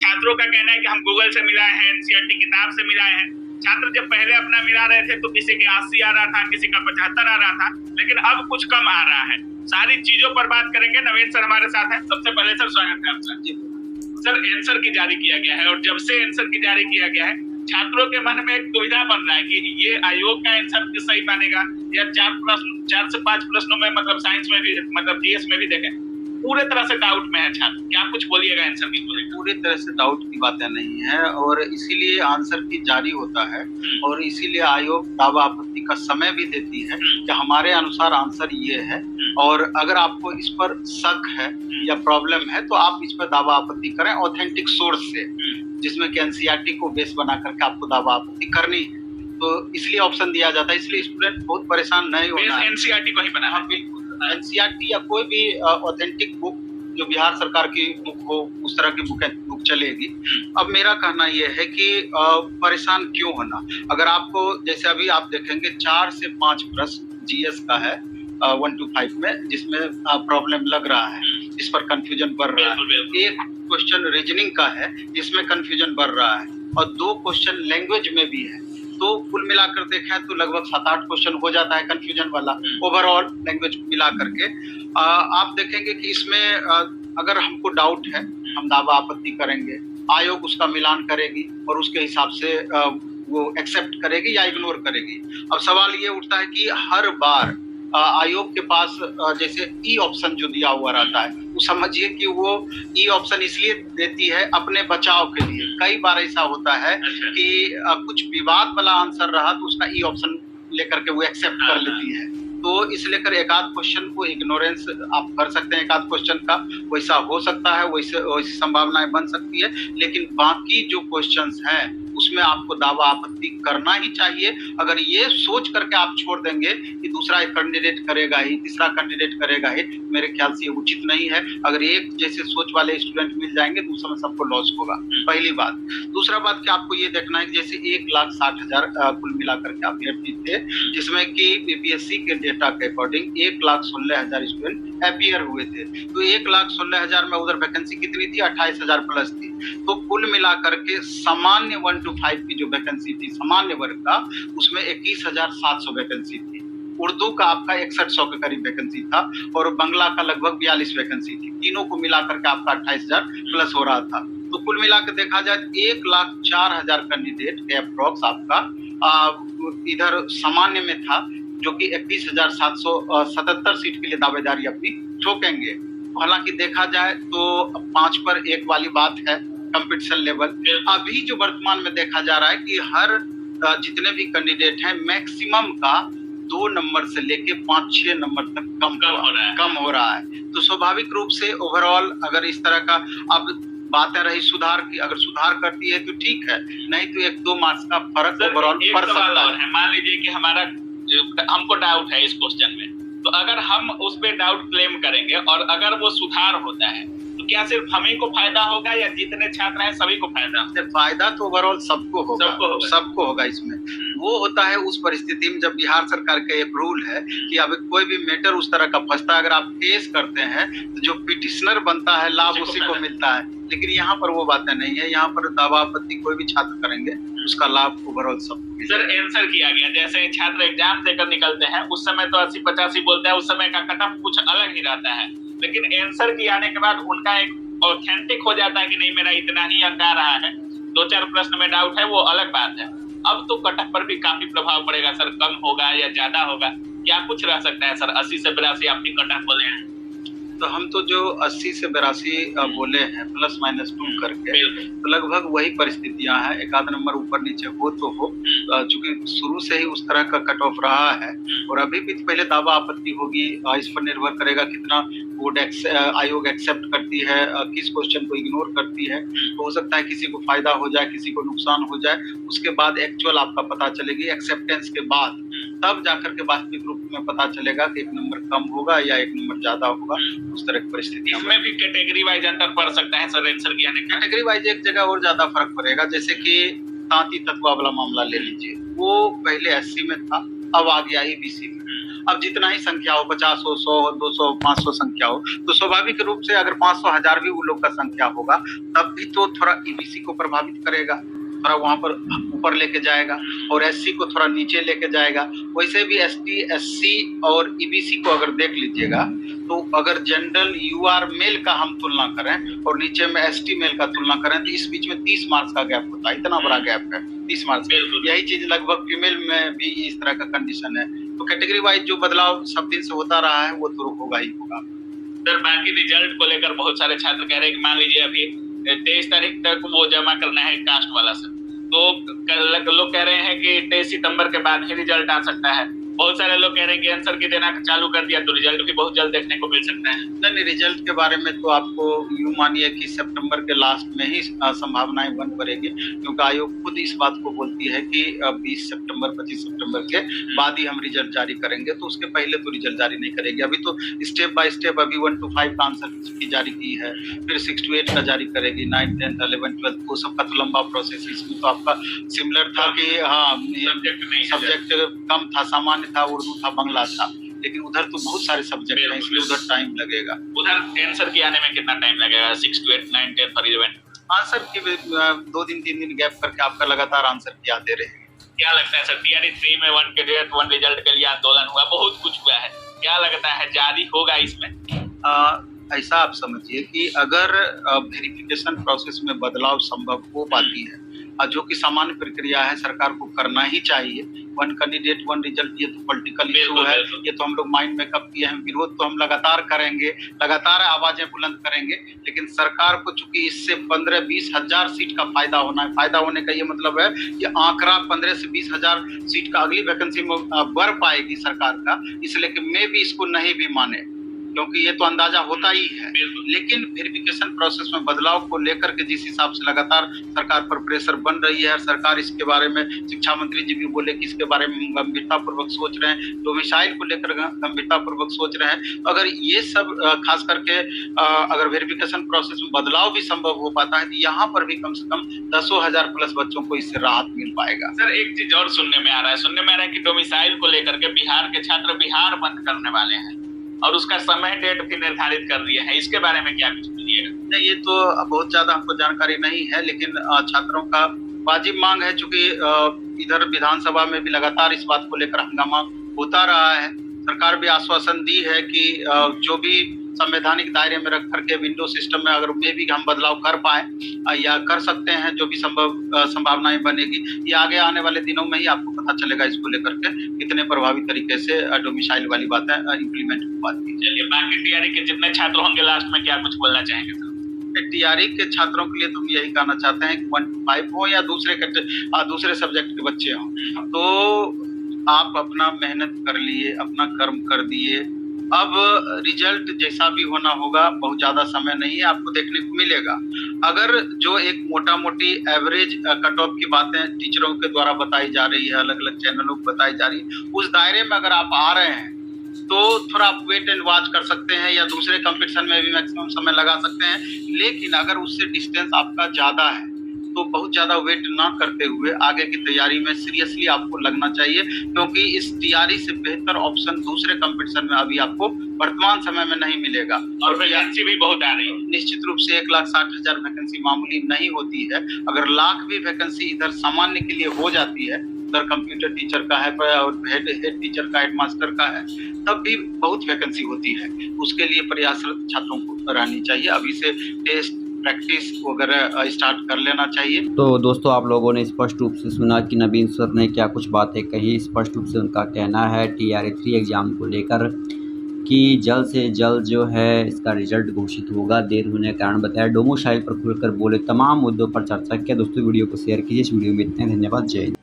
छात्रों का कहना है कि हम गूगल से मिलाए हैं, एनसीईआरटी किताब से मिलाए हैं। छात्र जब पहले अपना मिला रहे थे तो किसी के 80 आ रहा था, किसी का 75 आ रहा था, लेकिन अब कुछ कम आ रहा है। सारी चीजों पर बात करेंगे। नवीन सर हमारे साथ हैं। सबसे पहले सर स्वागत है आपका। सर आंसर की जारी किया गया है और जब से आंसर की जारी किया गया है छात्रों के मन में एक दुविधा बन रहा है कि ये आयोग का आंसर सही मानेगा या 4 से 5 प्रश्नों में मतलब साइंस में भी मतलब जीएस में भी देखें, पूरे तरह से डाउट में है छात्र। क्या कुछ बोलिएगा आंसर की? पूरी तरह से डाउट की बातें नहीं है और इसीलिए आंसर की जारी होता है और इसीलिए आयोग दावा आपत्ति का समय भी देती है कि हमारे अनुसार आंसर ये है और अगर आपको इस पर शक है या प्रॉब्लम है तो आप इस पर दावा आपत्ति करें ऑथेंटिक सोर्स से, जिसमें कि एनसीईआरटी को बेस बना करके आपको दावा आपत्ति करनी है। तो इसलिए ऑप्शन दिया जाता है, इसलिए स्टूडेंट बहुत परेशान नहीं होना है। एनसीईआरटी को ही बना। हाँ बिल्कुल, एनसीईआरटी या कोई भी ऑथेंटिक बुक जो बिहार सरकार की बुक हो उस तरह की बुक चलेगी। अब मेरा कहना यह है कि परेशान क्यों होना। अगर आपको जैसे अभी आप देखेंगे 4 से 5 प्रश्न जीएस का है 1 to 5 में, जिसमें प्रॉब्लम लग रहा है, जिस पर कंफ्यूजन बढ़ रहा है। एक क्वेश्चन रीजनिंग का है जिसमें कंफ्यूजन बढ़ रहा है और 2 क्वेश्चन लैंग्वेज में भी है। तो कुल मिलाकर देखें तो लगभग 7-8 क्वेश्चन हो जाता है कंफ्यूजन वाला ओवरऑल लैंग्वेज मिला करके। आप देखेंगे कि इसमें अगर हमको डाउट है हम दावा आपत्ति करेंगे, आयोग उसका मिलान करेगी और उसके हिसाब से वो एक्सेप्ट करेगी या इग्नोर करेगी। अब सवाल ये उठता है कि हर बार आयोग के पास जैसे ई ऑप्शन जो दिया हुआ रहता है, वो समझिए कि वो ई ऑप्शन इसलिए देती है अपने बचाव के लिए। कई बार ऐसा होता है कि कुछ विवाद वाला आंसर रहा तो उसका ई ऑप्शन लेकर के वो एक्सेप्ट कर लेती है। तो इस लेकर एक आध क्वेश्चन को इग्नोरेंस आप कर सकते हैं, एक आध क्वेश्चन का वैसा हो सकता है, वैसी संभावनाएं बन सकती है। लेकिन बाकी जो क्वेश्चंस हैं उसमें आपको दावा आपत्ति करना ही चाहिए। अगर ये सोच करके आप छोड़ देंगे कि दूसरा एक कैंडिडेट करेगा ही, तीसरा कैंडिडेट करेगा ही, मेरे ख्याल से ये उचित नहीं है। अगर एक जैसे सोच वाले स्टूडेंट मिल जाएंगे तो उसमें सबको लॉस होगा, पहली बात। दूसरा बात कि आपको ये देखना है कि जैसे 1,60,000 कुल मिलाकर के अभ्यर्थी थे, जिसमें कि बीपीएससी के डेटा के अकॉर्डिंग 1,16,000 स्टूडेंट अपियर हुए थे। तो 1,16,000 में उधर वैकेंसी कितनी थी? 28,000 प्लस थी। तो कुल मिलाकर के सामान्य 1 to 5 की जो वैकेंसी थी सामान्य वर्ग का, उसमें 21,700 वैकेंसी थी। उर्दू का आपका 6100 के करीब वैकेंसी था और बांग्ला का लगभग 42 वैकेंसी थी। तीनों को मिलाकर के आपका 28,000 प्लस हो रहा था। तो कुल मिलाकर देखा जाए 1,04,000 कैंडिडेट के अप्रोक्स आपका इधर सामान्य में था, जो कि 31,777 सीट के लिए दावेदारी अपनी ठोकेंगे। हालांकि देखा जाए तो 5 पर 1 वाली बात है कंपटीशन लेवल। अभी जो वर्तमान में देखा जा रहा है कि हर जितने भी कैंडिडेट हैं मैक्सिमम का 2 नंबर से लेके 5-6 नंबर तक कम हो रहा है। तो स्वाभाविक रूप से ओवरऑल अगर इस तरह का अब बातें रही सुधार की, अगर सुधार करती है तो ठीक है, नहीं तो 1-2 मार्क्स का फर्क ओवरऑल पड़ सकता है। मान लीजिए कि हमको डाउट है इस क्वेश्चन में, तो अगर हम उस पे डाउट क्लेम करेंगे और अगर वो सुधार होता है तो क्या सिर्फ हमें को फायदा होगा या जितने छात्र हैं सभी को फायदा? फायदा तो ओवरऑल सबको होगा इसमें। वो होता है उस परिस्थिति में जब बिहार सरकार का एक रूल है कि अब कोई भी मैटर उस तरह का फंसता है, अगर आप केस करते हैं तो जो पिटिशनर बनता है लाभ उसी को मिलता है। लेकिन यहाँ पर वो बातें नहीं है, यहाँ पर दावा आपत्ति कोई भी छात्र करेंगे उसका लाभ ओवरऑल सबको। सर आंसर किया गया, जैसे छात्र एग्जाम देकर निकलते हैं उस समय तो 80-85 बोलते हैं, उस समय का कट ऑफ कुछ अलग ही रहता है। लेकिन आंसर की आने के बाद उनका एक ऑथेंटिक हो जाता है कि नहीं मेरा इतना ही अंक आ रहा है, 2-4 प्रश्न में डाउट है, वो अलग बात है। अब तो कट ऑफ पर भी काफी प्रभाव पड़ेगा सर, कम होगा या ज्यादा होगा, क्या कुछ रह सकता है सर? 80 से 82 आपकी कट ऑफ बोले हैं, तो हम तो जो 80 से 82 बोले हैं ±2 करके, तो लगभग वही परिस्थितियां हैं। एक आध नंबर ऊपर नीचे हो तो हो, चूंकि शुरू से ही उस तरह का कट ऑफ रहा है और अभी भी पहले दावा आपत्ति होगी। इस पर निर्भर करेगा कितना बोर्ड आयोग एक्सेप्ट करती है, किस क्वेश्चन को इग्नोर करती है। तो हो सकता है किसी को फायदा हो जाए, किसी को नुकसान हो जाए, उसके बाद एक्चुअल आपका पता चलेगी एक्सेप्टेंस के बाद, तब जाकर के वास्तविक रूप में पता चलेगा कि 1 नंबर कम होगा या 1 नंबर ज्यादा होगा। उस तरह की परिस्थिति इसमें भी कैटेगरी वाइज अंतर पड़ सकता है सर आंसर की आने का? कैटेगरी वाइज एक जगह और ज्यादा फर्क पड़ेगा, जैसे कि तांती तत्वा वाला मामला ले लीजिए, वो पहले 80 में था, अब आ गया ईबीसी में। अब जितना ही संख्या हो, 50 हो, 100 हो, 200, 500 संख्या हो, तो स्वाभाविक रूप से अगर 500, 1000 भी वो लोग का संख्या होगा, तब भी तो थोड़ा ईबीसी को प्रभावित करेगा, थोड़ा वहां पर ऊपर लेके जाएगा और एससी को थोड़ा नीचे लेके जाएगा। वैसे भी एसटी, एससी और ईबीसी को अगर देख लीजिएगा, तो अगर जनरल यूआर मेल का हम तुलना करें और नीचे में एसटी मेल का तुलना करें, तो इस बीच में 30 मार्क्स का गैप होता है। इतना बड़ा गैप है 30 मार्क्स। यही चीज लगभग फीमेल में भी इस तरह का कंडीशन है। तो कैटेगरी वाइज जो बदलाव सब दिन से होता रहा है वो तो होगा ही होगा। सर, बाकी रिजल्ट को लेकर बहुत सारे छात्र कह रहे हैं कि मान लीजिए अभी 23 तारीख तक वो जमा करना है कास्ट वाला सर, तो लोग कह रहे हैं कि 23 सितंबर के बाद ही रिजल्ट आ सकता है। बहुत सारे लोग कह रहे हैं कि आंसर की देना चालू कर दिया तो रिजल्ट भी बहुत जल्द देखने को मिल सकता है। नहीं, रिजल्ट के बारे में तो आपको यूं मानिए कि सितंबर के लास्ट में ही संभावनाएं बन पड़ेगी, क्योंकि आयोग खुद इस बात को बोलती है कि 20 सितंबर 25 सितंबर के बाद ही हम रिजल्ट जारी करेंगे, तो उसके पहले तो रिजल्ट जारी नहीं करेगी। अभी तो स्टेप बाय स्टेप अभी 1 to 5 का आंसर की जारी की है, फिर 6 to 8 का जारी करेगी, 9, 10, 11, 12 वो सबका तो लंबा प्रोसेस। इसमें तो आपका सिमिलर था कि हाँ सब्जेक्ट कम था, सामान्य था, उर्दू था, बांग्ला था, लेकिन उधर तो बहुत सारे सब्जेक्ट हैं, इसलिए उधर टाइम लगेगा। उधर आंसर की आने में कितना टाइम लगेगा? 6 to 8, 9, 10 और 11 आंसर की 2 दिन 3 दिन गैप करके आपका लगातार आंसर की आते रहेंगे। क्या लगता है सर, टीआरई 3 में 1 कैंडिडेट 1 रिजल्ट के लिए आंदोलन हुआ, बहुत कुछ हुआ है, क्या लगता है जारी होगा इसमें? ऐसा आप समझिए कि अगर वेरिफिकेशन प्रोसेस में बदलाव संभव हो पाती है, जो कि सामान्य प्रक्रिया है, सरकार को करना ही चाहिए। 1 कैंडिडेट 1 रिजल्ट, ये तो पॉलिटिकल इशू है, ये तो हम लोग माइंड में कब किए हैं, विरोध तो हम लगातार करेंगे, लगातार आवाजें बुलंद करेंगे, लेकिन सरकार को चूंकि इससे 15-20 हजार सीट का फायदा होना है। फायदा होने का ये मतलब है कि आंकड़ा 15 से 20 हजार सीट का अगली वैकेंसी में बढ़ पाएगी सरकार का, इसलिए कि मैं भी इसको नहीं भी माने, क्योंकि ये तो अंदाजा होता ही है। लेकिन वेरिफिकेशन प्रोसेस में बदलाव को लेकर के जिस हिसाब से लगातार सरकार पर प्रेशर बन रही है, सरकार इसके बारे में, शिक्षा मंत्री जी भी बोले कि इसके बारे में गंभीरता पूर्वक सोच रहे हैं, डोमिसाइल को लेकर गंभीरता पूर्वक सोच रहे हैं। अगर ये सब खास करके अगर वेरिफिकेशन प्रोसेस में बदलाव भी संभव हो पाता है, तो यहाँ पर भी कम से कम 10,000 प्लस बच्चों को इससे राहत मिल पाएगा। सर, एक चीज और सुनने में आ रहा है कि डोमिसाइल को लेकर के बिहार के छात्र बिहार बंद करने वाले हैं और उसका समय डेट भी निर्धारित कर दिया है, इसके बारे में क्या कुछ बोलिएगा? नहीं, ये तो बहुत ज्यादा हमको जानकारी नहीं है, लेकिन छात्रों का वाजिब मांग है, चूंकि इधर विधानसभा में भी लगातार इस बात को लेकर हंगामा होता रहा है। सरकार भी आश्वासन दी है कि जो भी संवैधानिक दायरे में रख करके विंडो सिस्टम में अगर में भी हम बदलाव कर पाए या कर सकते हैं, जो भी संभावनाएं बनेगी, ये आगे आने वाले दिनों में ही आपको पता चलेगा इसको लेकर के कितने प्रभावी तरीके से डोमिसाइल वाली बातें इम्प्लीमेंट हो पाती है। चलिए, बाकी टीआरई के जितने छात्र होंगे लास्ट में क्या कुछ बोलना चाहेंगे सर? टीआरई के छात्रों के लिए तो हम यही कहना चाहते हैं कि 1 to 5 हो या दूसरे सब्जेक्ट के बच्चे हों, तो आप अपना मेहनत कर लिए, अपना कर्म कर दिए। अब रिजल्ट जैसा भी होना होगा, बहुत ज्यादा समय नहीं है, आपको देखने को मिलेगा। अगर जो एक मोटा मोटी एवरेज कट ऑफ की बातें टीचरों के द्वारा बताई जा रही है, अलग अलग चैनलों पर बताई जा रही है, उस दायरे में अगर आप आ रहे हैं तो थोड़ा आप वेट एंड वॉच कर सकते हैं या दूसरे कंपटीशन में भी मैक्सिमम समय लगा सकते हैं। लेकिन अगर उससे डिस्टेंस आपका ज्यादा है तो बहुत ज्यादा वेट ना करते हुए आगे की तैयारी में सीरियसली आपको लगना चाहिए, क्योंकि इस टीआरई से बेहतर ऑप्शन दूसरे कंपटीशन में अभी आपको वर्तमान समय में नहीं मिलेगा। और वैकेंसी भी बहुत आ रही है। निश्चित रूप से 1,60,000 वैकेंसी मामूली नहीं होती है। अगर लाख भी वैकेंसी इधर सामान्य के लिए हो जाती है, उधर कंप्यूटर टीचर का है और हेड टीचर का, हेड मास्टर का है, तब भी बहुत वैकेंसी होती है। उसके लिए प्रयासरत छात्रों को रहनी चाहिए। अभी से टेस्ट प्रैक्टिस वगैरह स्टार्ट कर लेना चाहिए। तो दोस्तों, आप लोगों ने स्पष्ट रूप से सुना कि नवीन सर ने क्या कुछ बातें कही। स्पष्ट रूप से उनका कहना है टीआरई 3 एग्ज़ाम को लेकर कि जल्द से जल्द जो है इसका रिजल्ट घोषित होगा। देर होने का कारण बताया। डोमिसाइल पर खुलकर बोले, तमाम मुद्दों पर चर्चा किया। दोस्तों, वीडियो को शेयर कीजिए। इस वीडियो में इतने, धन्यवाद, जय हिंद।